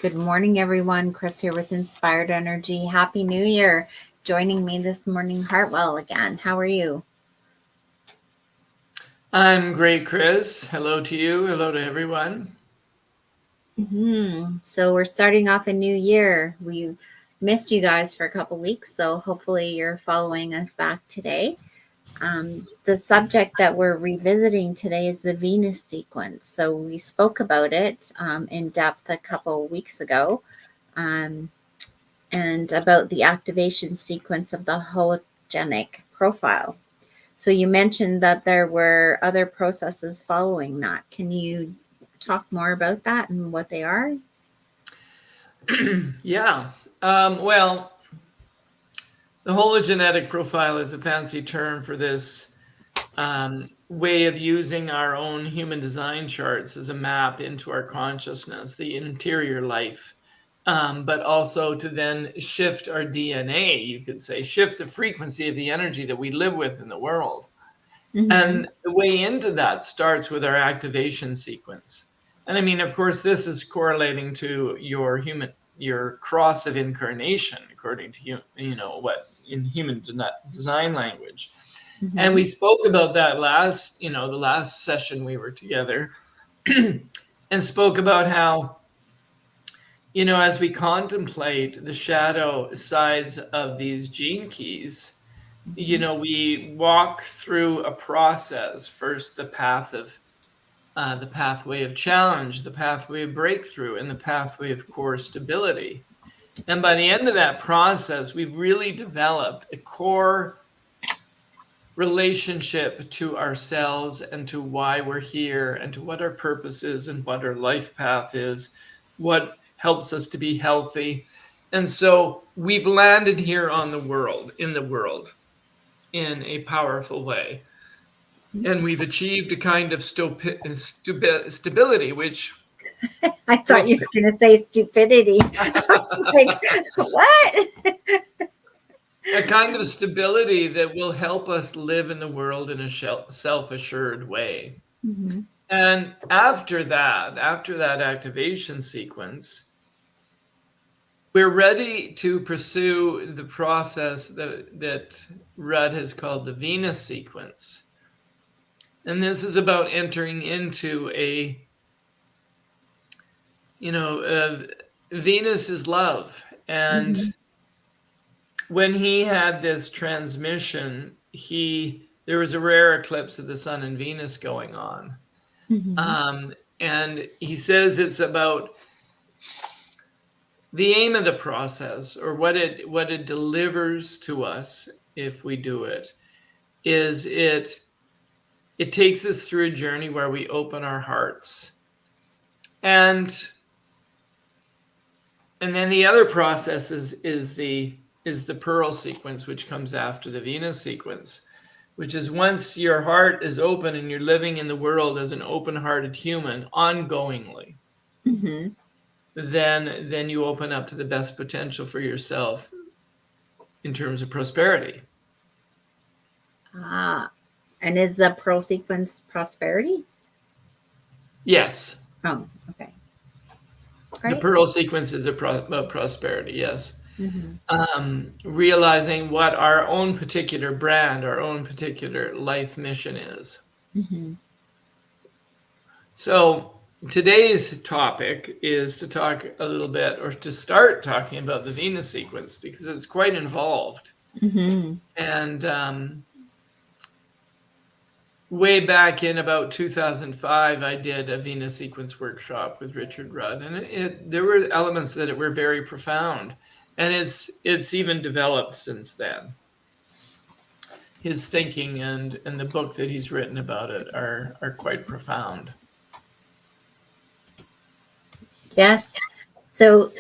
Good morning, everyone. Kris here with Inspired Energy. Happy New Year. Joining me this morning, Hartwell again. How are you? I'm great, Kris. Hello to you. Hello to everyone. So we're starting off a new year. We missed you guys for a couple weeks, so hopefully you're following us back today. The subject that we're revisiting today is the Venus sequence. So we spoke about it in depth a couple weeks ago. And about the activation sequence of the hologenic profile. So you mentioned that there were other processes following that. Can you talk more about that and what they are? Yeah. Well, the hologenetic profile is a fancy term for this way of using our own human design charts as a map into our consciousness, the interior life, but also to then shift our DNA, you could say, shift the frequency of the energy that we live with in the world. Mm-hmm. And the way into that starts with our activation sequence. And I mean, of course, this is correlating to your cross of incarnation, according to what in human design language. And Mm-hmm. we spoke about that the last session we were together, and spoke about how, as we contemplate the shadow sides of these gene keys, we walk through a process. First, the pathway of challenge, the pathway of breakthrough, and the pathway of core stability. And by the end of that process, we've really developed a core relationship to ourselves and to why we're here and to what our purpose is and what our life path is, what helps us to be healthy. And so we've landed here in the world, in a powerful way. And we've achieved a kind of stability, which I thought which you were going to say stupidity. Like, what? a kind of stability that will help us live in the world in a self-assured way. Mm-hmm. And after that activation sequence, we're ready to pursue the process that Rudd has called the Venus sequence. And this is about entering into Venus is love. And Mm-hmm. when he had this transmission, there was a rare eclipse of the sun and Venus going on. Mm-hmm. And he says it's about the aim of the process, or what it delivers to us if we do it, is it takes us through a journey where we open our hearts. And then the other process is the pearl sequence, which comes after the Venus sequence, which is once your heart is open and you're living in the world as an open-hearted human ongoingly, Mm-hmm. then you open up to the best potential for yourself in terms of prosperity. Ah, and is the pearl sequence prosperity? Yes, Oh, okay. the Great. pearl sequence is about prosperity. Yes. Mm-hmm. Realizing what our own particular brand, our own particular life mission is. Mm-hmm. So today's topic is to talk a little bit, or to start talking about the Venus sequence, because it's quite involved. Mm-hmm. And way back in about 2005, I did a Venus sequence workshop with Richard Rudd, and there were elements that were very profound, and it's even developed since then. His thinking and the book that he's written about it are quite profound. Yes. So,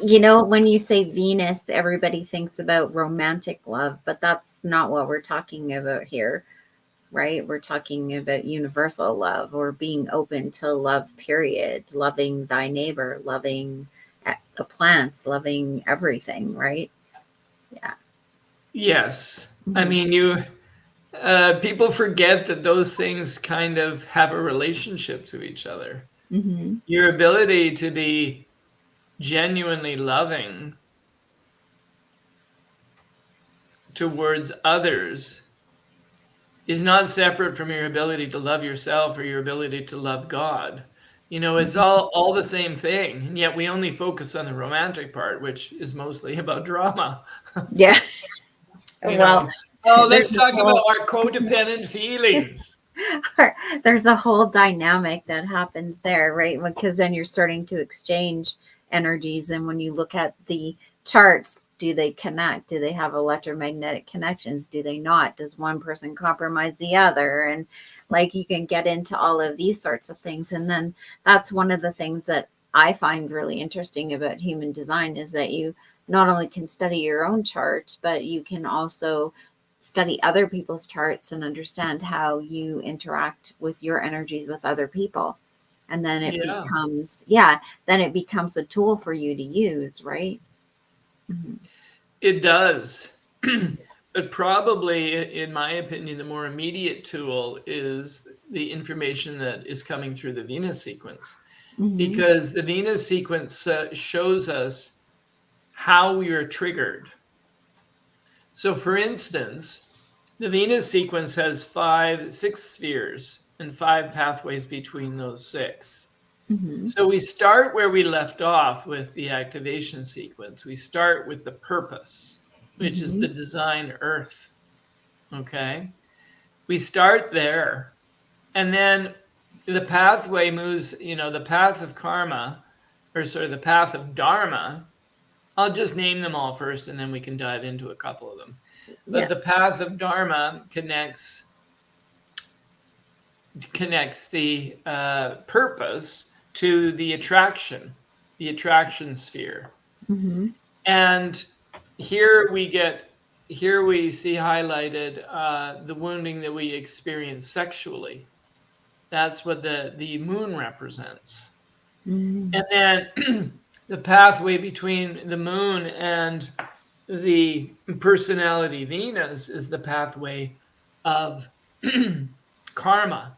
when you say Venus, everybody thinks about romantic love, but that's not what we're talking about here, right? We're talking about universal love, or being open to love, period. Loving thy neighbor, loving the plants, loving everything, right? Yeah. Yes, I Mm-hmm. mean people forget that those things kind of have a relationship to each other. Mm-hmm. Your ability to be genuinely loving towards others is not separate from your ability to love yourself or your ability to love God. It's all the same thing, and yet we only focus on the romantic part, which is mostly about drama. Yeah. you Well, know oh, there's let's a talk whole about our codependent feelings. there's a whole dynamic that happens there, right? Because then you're starting to exchange energies, and when you look at the charts, do they connect? Do they have electromagnetic connections? Do they not? Does one person compromise the other? And like you can get into all of these sorts of things. And then that's one of the things that I find really interesting about human design is that you not only can study your own chart, but you can also study other people's charts and understand how you interact with your energies with other people. And then it Yeah, becomes, yeah, then it becomes a tool for you to use, right? Mhm. it does. But probably, in my opinion, the more immediate tool is the information that is coming through the Venus sequence, Mhm. because the Venus sequence shows us how we are triggered. So, for instance, the Venus sequence has six spheres and five pathways between those six. Mhm. So we start where we left off with the activation sequence. We start with the purpose, which is the Mhm. design earth. Okay. We start there. And then the pathway moves, the path of karma, or sorry, the path of dharma. I'll just name them all first and then we can dive into a couple of them. But Yeah. the path of dharma connects the purpose to the attraction sphere. Mhm. And here we see highlighted the wounding that we experience sexually. That's what the moon represents. Mhm. And then the pathway between the moon and the personality Venus is the pathway of karma.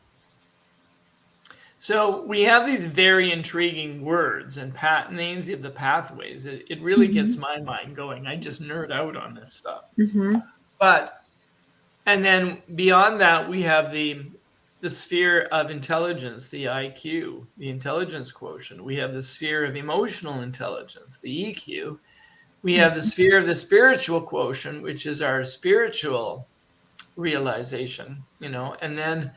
So we have these very intriguing words and names of the pathways. It really gets Mhm. my mind going. I just nerd out on this stuff. Mhm. But and then beyond that, we have the sphere of intelligence, the IQ, the intelligence quotient. We have the sphere of emotional intelligence, the EQ. We have the Mhm. sphere of the spiritual quotient, which is our spiritual realization, and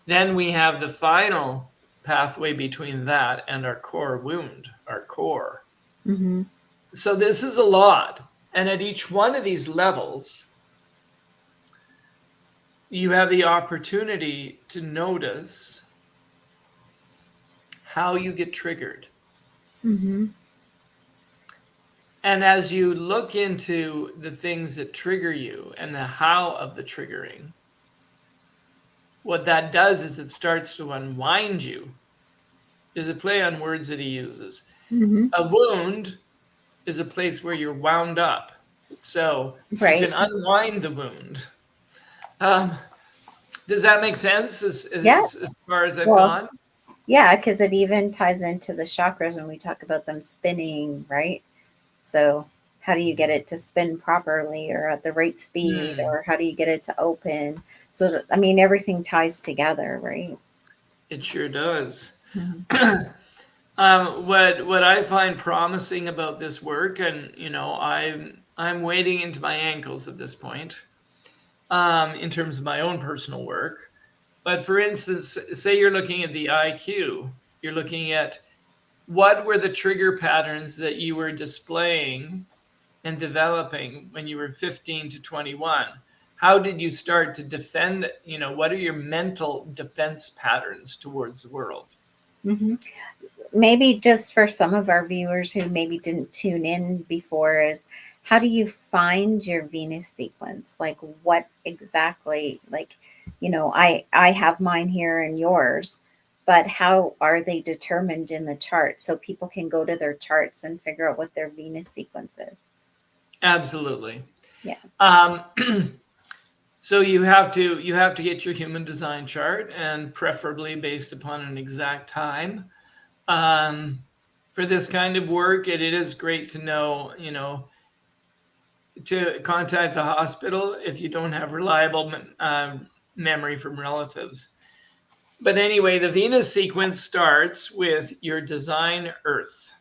then we have the final pathway between that and our core wound, our core. Mhm. So this is a lot. And at each one of these levels, you have the opportunity to notice how you get triggered. Mhm. And as you look into the things that trigger you and the how of the triggering, what that does is it starts to unwind you. There's a play on words that he uses. Mhm. A wound is a place where you're wound up. So you can Right. unwind the wound. Um, does that make sense Yeah. as far as I've Well, gone? yeah, because it even ties into the chakras when we talk about them spinning, right? So, how do you get it to spin properly or at the right speed, Hmm, or how do you get it to open? So, I mean, everything ties together, right? it sure does. Mhm. What I find promising about this work, and I'm wading into my ankles at this point, in terms of my own personal work. But for instance, say you're looking at the IQ, you're looking at what were the trigger patterns that you were displaying and developing when you were 15 to 21. How did you start to defend? What are your mental defense patterns towards the world? Hmm. Maybe just for some of our viewers who maybe didn't tune in before, is how do you find your Venus sequence? Like, what exactly? Like, I have mine here and yours, but how are they determined in the chart so people can go to their charts and figure out what their Venus sequence is? Absolutely. Yeah. Um, so you have to get your human design chart, and preferably based upon an exact time. Um, for this kind of work, it is great to know, to contact the hospital if you don't have reliable memory from relatives. But anyway, the Venus sequence starts with your design Earth.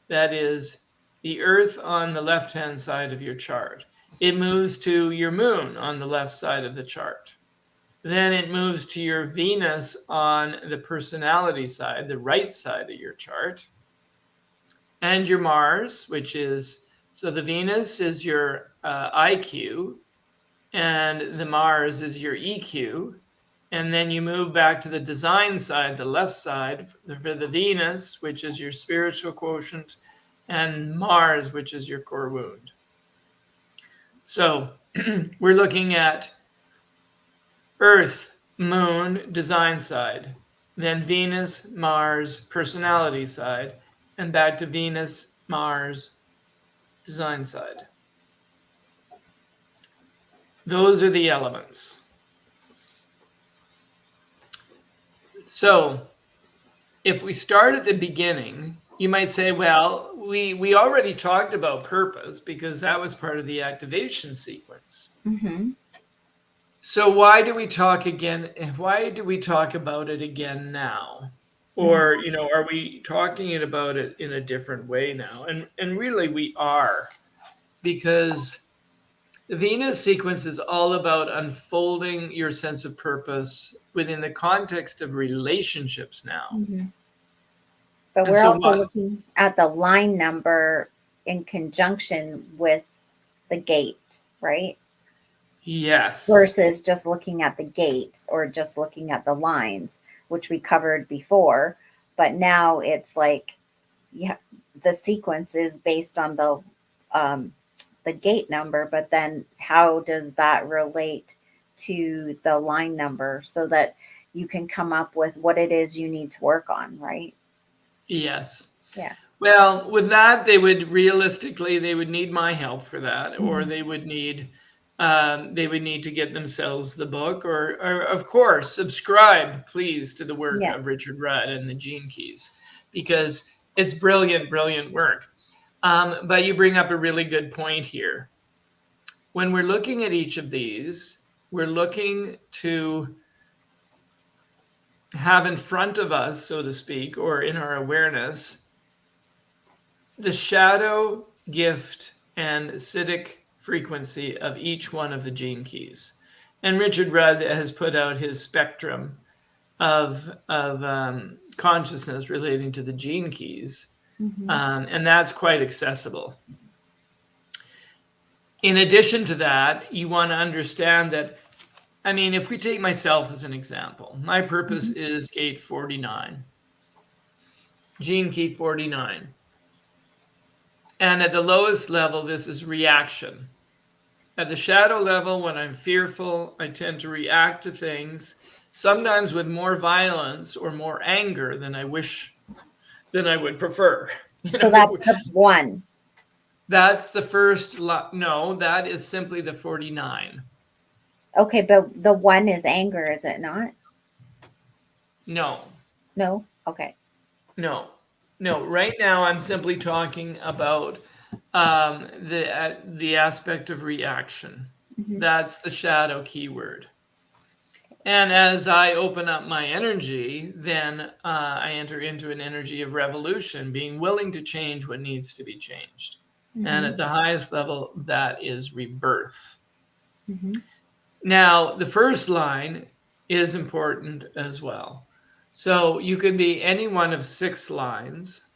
That is the Earth on the left-hand side of your chart. It moves to your moon on the left side of the chart. Then it moves to your Venus on the personality side, the right side of your chart. And your Mars, which is, so the Venus is your IQ, and the Mars is your EQ. And then you move back to the design side, the left side, for the Venus, which is your spiritual quotient, and Mars, which is your core wound. So we're looking at Earth, Moon, design side, then Venus, Mars, personality side, and back to Venus, Mars, design side. Those are the elements. So if we start at the beginning, you might say, well, we already talked about purpose because that was part of the activation sequence. Mm-hmm. So why do we talk again? Why do we talk about it again now? Or, are we talking about it in a different way now? And really we are, because the Venus sequence is all about unfolding your sense of purpose within the context of relationships now. Mm-hmm. But And we're so also looking at the line number in conjunction with the gate, right? Yes. Versus just looking at the gates or just looking at the lines, which we covered before. But now it's like, yeah, the sequence is based on the gate number, but then how does that relate to the line number so that you can come up with what it is you need to work on, right? Yes. Yeah. Well, with that, they would need my help for that, or Mm-hmm. they would need to get themselves the book, or of course subscribe, please, to the work Yeah. of Richard Rudd and the Gene Keys, because it's brilliant, brilliant work. But you bring up a really good point here. When we're looking at each of these, we're looking to have in front of us, so to speak, or in our awareness, the shadow, gift, and acidic frequency of each one of the gene keys. And Richard Rudd has put out his spectrum of consciousness relating to the gene keys, Mm-hmm. and that's quite accessible. In addition to that, you want to understand that, if we take myself as an example, my purpose is gate 49, gene key 49. And at the lowest level, this is reaction. At the shadow level, when I'm fearful, I tend to react to things, sometimes with more violence or more anger than I would prefer. So that's the one. That's the first. No, that is simply the 49. Okay, but the one is anger, is it not? No. No? Okay. No. Right now, I'm simply talking about the aspect of reaction. Mm-hmm. That's the shadow keyword. And as I open up my energy, then I enter into an energy of revolution, being willing to change what needs to be changed. Mm-hmm. And at the highest level, that is rebirth. Mm-hmm. Now, the first line is important as well. So you could be any one of 6 lines.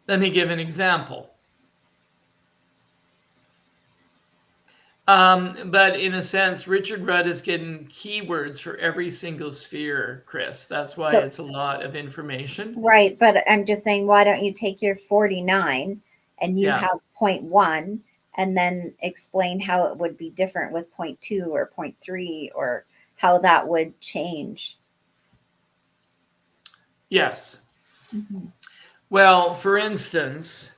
Let me give an example. But in a sense, Richard Rudd is getting keywords for every single sphere, Kris. That's why it's a lot of information. Right. But I'm just saying, why don't you take your 49 and you have 0.1 and then explain how it would be different with 0.2 or 0.3 or how that would change? Yes. Mm-hmm. Well, for instance,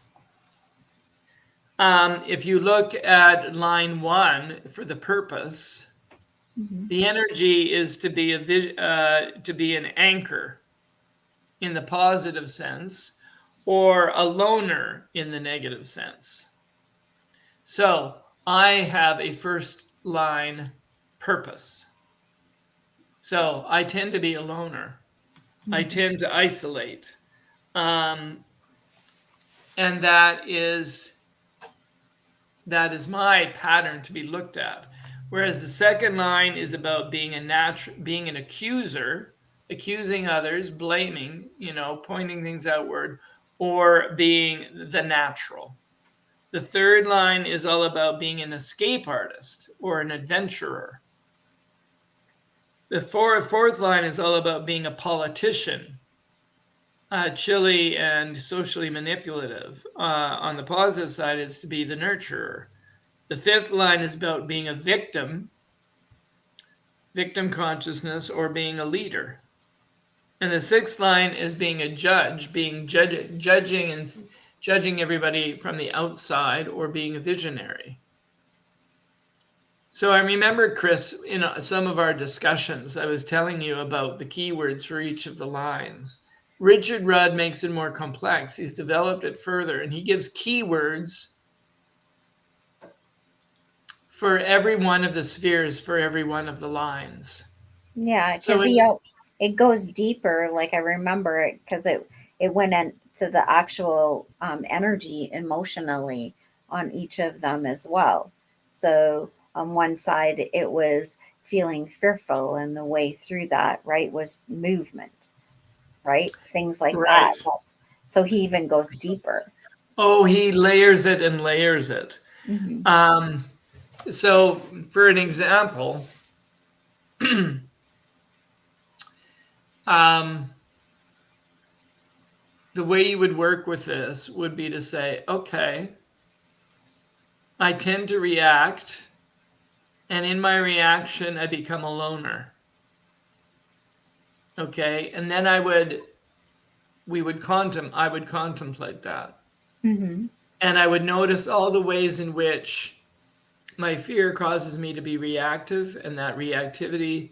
if you look at line 1 for the purpose, Mm-hmm. the energy is to be an anchor. in the positive sense, or a loner in the negative sense. So I have a first line purpose. So I tend to be a loner. I Mhm. tend to isolate. Um, and that is my pattern to be looked at. Whereas the second line is about being an accuser, accusing others, blaming, pointing things outward, or being the natural. The third line is all about being an escape artist or an adventurer. The fourth line is all about being a politician, chilly and socially manipulative. On the positive side, is to be the nurturer. The fifth line is about being a victim consciousness, or being a leader. And the sixth line is being a judge, judging and judging everybody from the outside, or being a visionary. So I remember, Kris, in some of our discussions, I was telling you about the keywords for each of the lines. Richard Rudd makes it more complex. He's developed it further, and he gives keywords for every one of the spheres, for every one of the lines. Yeah, So because it goes deeper. Like I remember it because it went into the actual energy emotionally on each of them as well. So on one side, it was feeling fearful, and the way through that, right, was movement, right, things like that. right. So he even goes deeper. Oh, he layers it and layers it. Hmm. Um, so, for an example, um, the way you would work with this would be to say, okay, I tend to react, and in my reaction, I become a loner. Okay, and then I would contemplate that, Hmm. and I would notice all the ways in which my fear causes me to be reactive, and that reactivity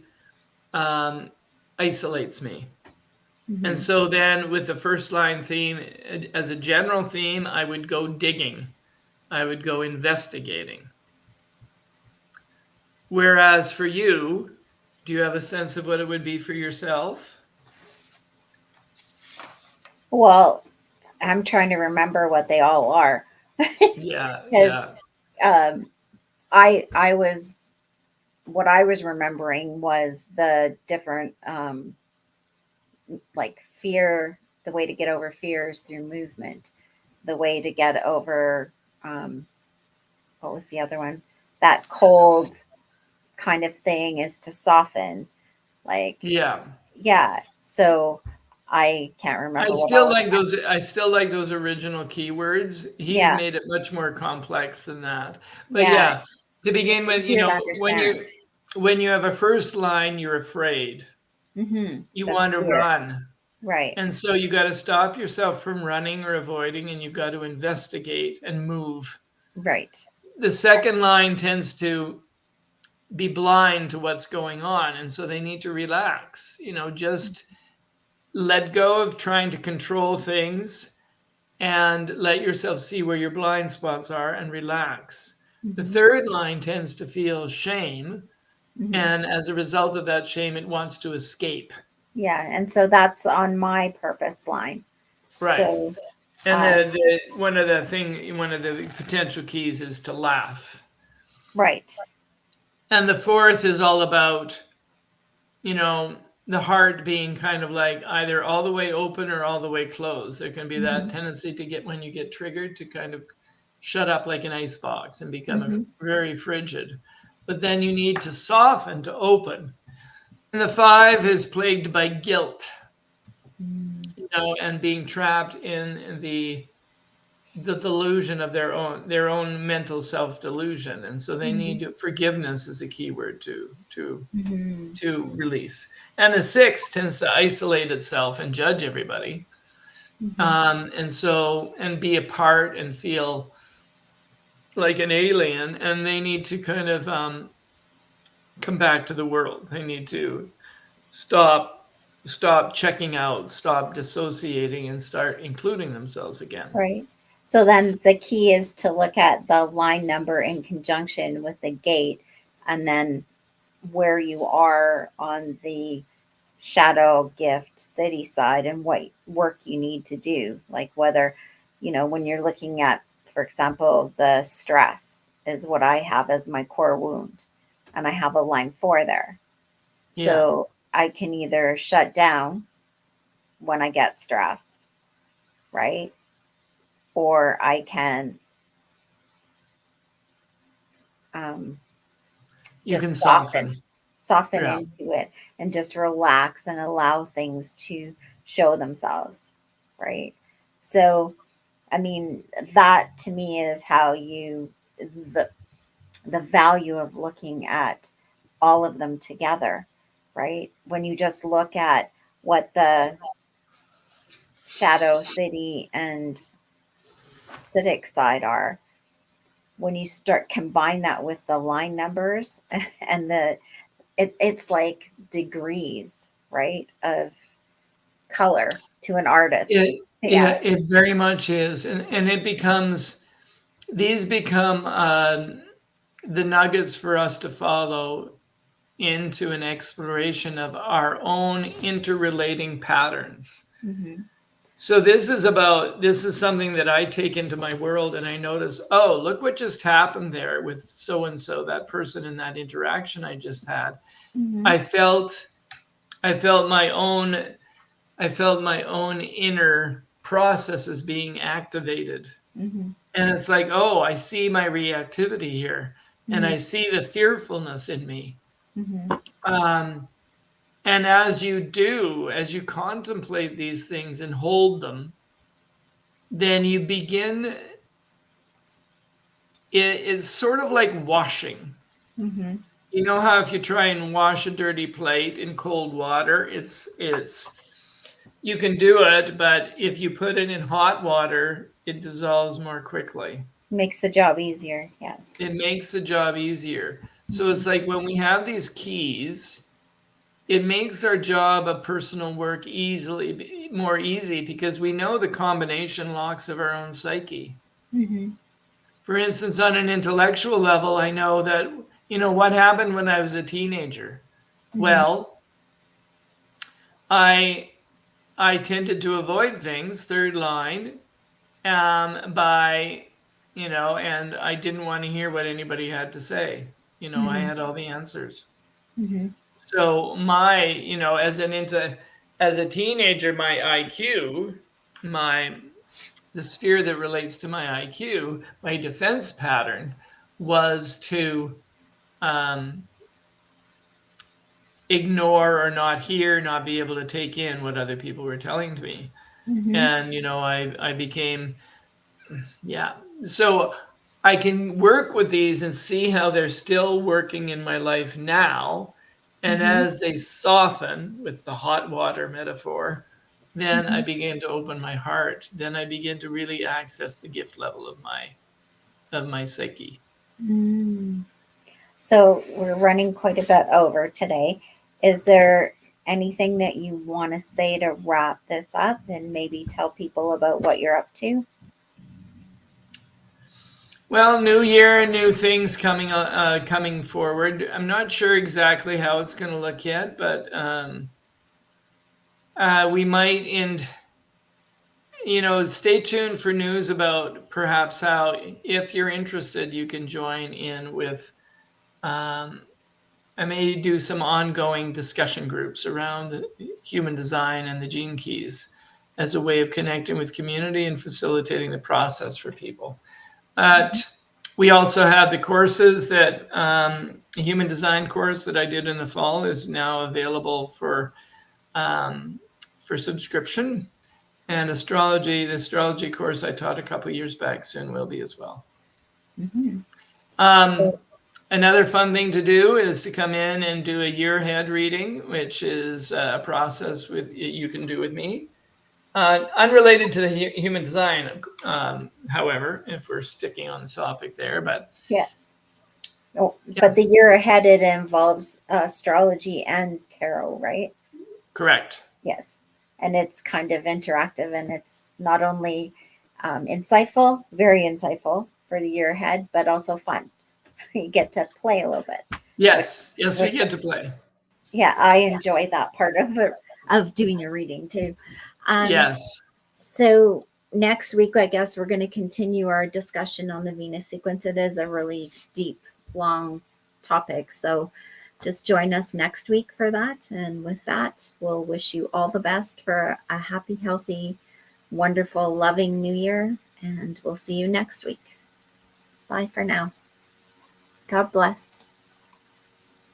um, isolates me. And Hmm. so then, with the first line theme, as a general theme, I would go digging, I would go investigating. Whereas for you, do you have a sense of what it would be for yourself? Well, I'm trying to remember what they all are Yeah, because yeah, um, I was what I was remembering was the different like fear. The way to get over fear is through movement. The way to get over um, what was the other one? That cold kind of thing is to soften. Like, yeah. yeah. So I can't I remember what still all of like that. those. I still like those original keywords. He's Yeah, made it much more complex than that. But yeah. yeah, to begin It's with, easier to understand. when you have a first line, you're afraid. You That's want to fear, run. right? And so you got to stop yourself from running or avoiding, and you've got to investigate and move. Right. The second line tends to be blind to what's going on. And so they need to relax, just let go of trying to control things, and let yourself see where your blind spots are and relax. The Hmm. third line tends to feel shame. Hmm. And as a result of that shame, it wants to escape. Yeah, and so that's on my purpose line. Right. So, And um, one of the potential keys is to laugh. right. And the fourth is all about, you know, the heart being kind of like either all the way open or all the way closed. There can be that Hmm. tendency to get, when you get triggered, to kind of shut up like an ice box and become Hmm. very frigid. But then you need to soften, to open. And the five is plagued by guilt, and being trapped in the delusion of their own mental self delusion, and so they Hmm. need forgiveness as a key word to Hmm. to release. And the six tends to isolate itself and judge everybody, Hmm. and be apart and feel like an alien, and they need to kind of come back to the world. They need to stop stop checking out, stop dissociating, and start including themselves again. Right. So then the key is to look at the line number in conjunction with the gate, and then where you are on the shadow gift city side and what work you need to do. Like whether, when you're looking at, for example, the stress is what I have as my core wound, and I have a line 4 there. Yeah. So I can either shut down when I get stressed, right? Or I can You just can soften soften. Yeah. into it and just relax and allow things to show themselves, right? So I mean, that to me is how the value of looking at all of them together, right? When you just look at what the shadow city and acidic side are, when you start combine that with the line numbers and it's like degrees, right, of color to an artist. Yeah. It very much is, and these become the nuggets for us to follow into an exploration of our own interrelating patterns. Mm-hmm. So this is something that I take into my world, and I notice, oh, look what just happened there with so and so, that person in that interaction I just had. Mm-hmm. I felt my own inner processes being activated. Mm-hmm. And it's like, oh, I see my reactivity here, and Mm-hmm. I see the fearfulness in me. Mm-hmm. And as you contemplate these things and hold them, then you begin, it's sort of like washing. Mm-hmm. You know how if you try and wash a dirty plate in cold water, you can do it, but if you put it in hot water, it dissolves more quickly. Makes the job easier. Yes. It makes the job easier. So Mm-hmm. it's like when we have these keys, it makes our job of personal work more easy because we know the combination locks of our own psyche. Mm-hmm. For instance, on an intellectual level, I know that, what happened when I was a teenager. Mm-hmm. Well, I tended to avoid things, third line, by, and I didn't want to hear what anybody had to say. I Mm-hmm. had all the answers. Mm-hmm. So as a teenager, my IQ, the sphere that relates to my IQ, my defense pattern was to ignore or not hear, not be able to take in what other people were telling to me. Mm-hmm. And, I became, yeah. So I can work with these and see how they're still working in my life now. And Mm-hmm. as they soften with the hot water metaphor, then I Mm-hmm. begin to open my heart. Then I begin to really access the gift level of my psyche. Mm. So we're running quite a bit over today. Is there anything that you want to say to wrap this up and maybe tell people about what you're up to? Well, new year and new things coming forward. I'm not sure exactly how it's going to look yet, but we might end. Stay tuned for news about perhaps how, if you're interested, you can join in with. I may do some ongoing discussion groups around human design and the gene keys as a way of connecting with community and facilitating the process for people. We also have the courses that the human design course that I did in the fall is now available for subscription. And the astrology course I taught a couple of years back soon will be as well. Mm-hmm. Um, Another fun thing to do is to come in and do a year ahead reading, which is a process you can do with me. Unrelated to the human design, however, if we're sticking on the topic there, but Yeah. Oh, yeah. But the year ahead, it involves astrology and tarot, right? Correct. Yes. And it's kind of interactive, and it's not only insightful, very insightful for the year ahead, but also fun. You get to play a little bit, which, Yes, yes, we which, get to play. yeah, I enjoy that part of it, of doing a reading too. Um, Yes. so next week, I guess we're going to continue our discussion on the Venus sequence. It is a really deep, long topic. So just join us next week for that. And with that, we'll wish you all the best for a happy, healthy, wonderful, loving new year. And we'll see you next week. Bye for now. God bless.